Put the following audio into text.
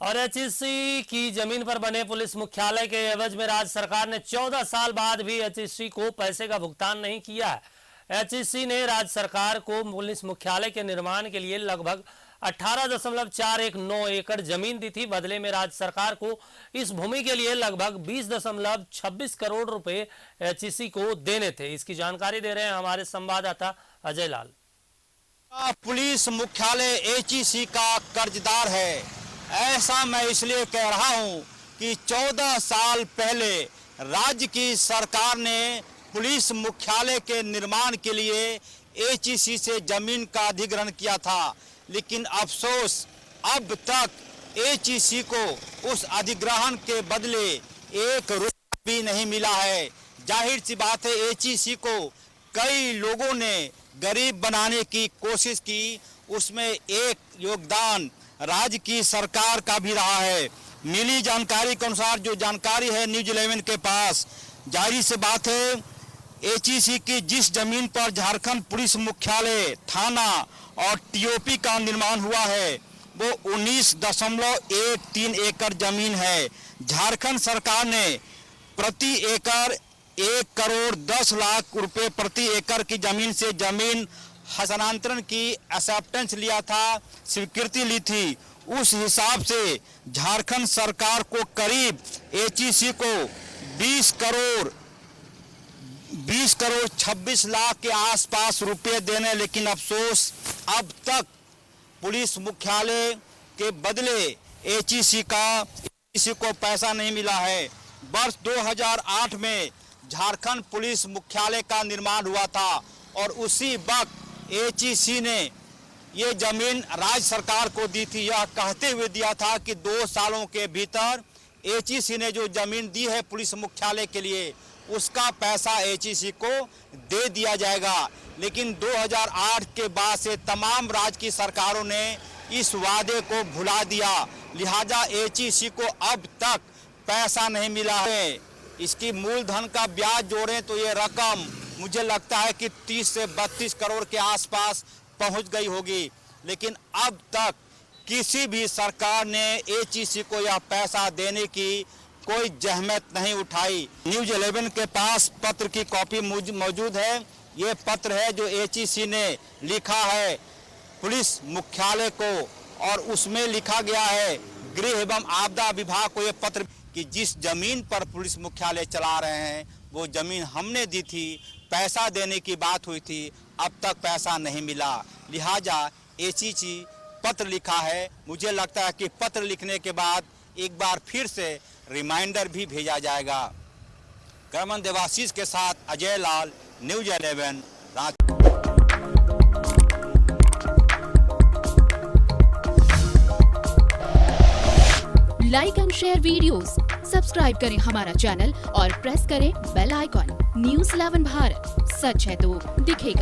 और एचईसी की जमीन पर बने पुलिस मुख्यालय के एवज में राज्य सरकार ने 14 साल बाद भी एचईसी को पैसे का भुगतान नहीं किया है। एचईसी ने राज्य सरकार को पुलिस मुख्यालय के निर्माण के लिए लगभग 18.419 एकड़ जमीन दी थी। बदले में राज्य सरकार को इस भूमि के लिए लगभग 20.26 करोड़ रुपए एचईसी को देने थे। इसकी जानकारी दे रहे हैं हमारे संवाददाता अजय लाल। पुलिस मुख्यालय एचईसी का कर्जदार है, ऐसा मैं इसलिए कह रहा हूं कि 14 साल पहले राज्य की सरकार ने पुलिस मुख्यालय के निर्माण के लिए एचईसी से जमीन का अधिग्रहण किया था, लेकिन अफसोस अब तक एचईसी को उस अधिग्रहण के बदले 1 रुपया भी नहीं मिला है। जाहिर सी बात है, एचईसी को कई लोगों ने गरीब बनाने की कोशिश की, उसमें एक योगदान राज्य की सरकार का भी रहा है। मिली जानकारी के अनुसार, जो जानकारी है न्यूज 11 के पास, जाहिर सी बात है एचईसी की जिस जमीन पर झारखंड पुलिस मुख्यालय, थाना और टीओपी का निर्माण हुआ है वो 19.13 एकड़ जमीन है। झारखंड सरकार ने प्रति एकड़ 1 करोड़ 10 लाख रुपए प्रति एकड़ की जमीन से जमीन हस्तांतरण की एक्सेप्टेंस लिया था, स्वीकृति ली थी। उस हिसाब से झारखंड सरकार को करीब एचईसी को 20 करोड़ 26 लाख के आसपास रुपए देने, लेकिन अफसोस अब तक पुलिस मुख्यालय के बदले एचईसी को पैसा नहीं मिला है। वर्ष 2008 में झारखंड पुलिस मुख्यालय का निर्माण हुआ था और उसी वक्त एचईसी ने ये जमीन राज्य सरकार को दी थी। यह कहते हुए दिया था कि 2 सालों के भीतर एचईसी ने जो जमीन दी है पुलिस मुख्यालय के लिए, उसका पैसा एचईसी को दे दिया जाएगा। लेकिन 2008 के बाद से तमाम राज्य की सरकारों ने इस वादे को भुला दिया, लिहाजा एचईसी को अब तक पैसा नहीं मिला है। इसकी मूलधन का ब्याज जोड़ें तो ये रकम मुझे लगता है कि 30 से 32 करोड़ के आसपास पहुंच गई होगी, लेकिन अब तक किसी भी सरकार ने एचईसी को यह पैसा देने की कोई जहमत नहीं उठाई। न्यूज 11 के पास पत्र की कॉपी मौजूद है। ये पत्र है जो एचईसी ने लिखा है पुलिस मुख्यालय को, और उसमें लिखा गया है गृह एवं आपदा विभाग को ये पत्र कि जिस जमीन पर पुलिस मुख्यालय चला रहे हैं वो जमीन हमने दी थी, पैसा देने की बात हुई थी, अब तक पैसा नहीं मिला, लिहाजा एचईसी पत्र लिखा है। मुझे लगता है कि पत्र लिखने के बाद एक बार फिर से रिमाइंडर भी भेजा जाएगा। कैमरामैन देवाशीष के साथ Ajay Lal, news 11 Ranchi. Like and share videos, subscribe करें हमारा चैनल और प्रेस करें बेल आइकॉन। न्यूज 11 भारत, सच है तो दिखेगा।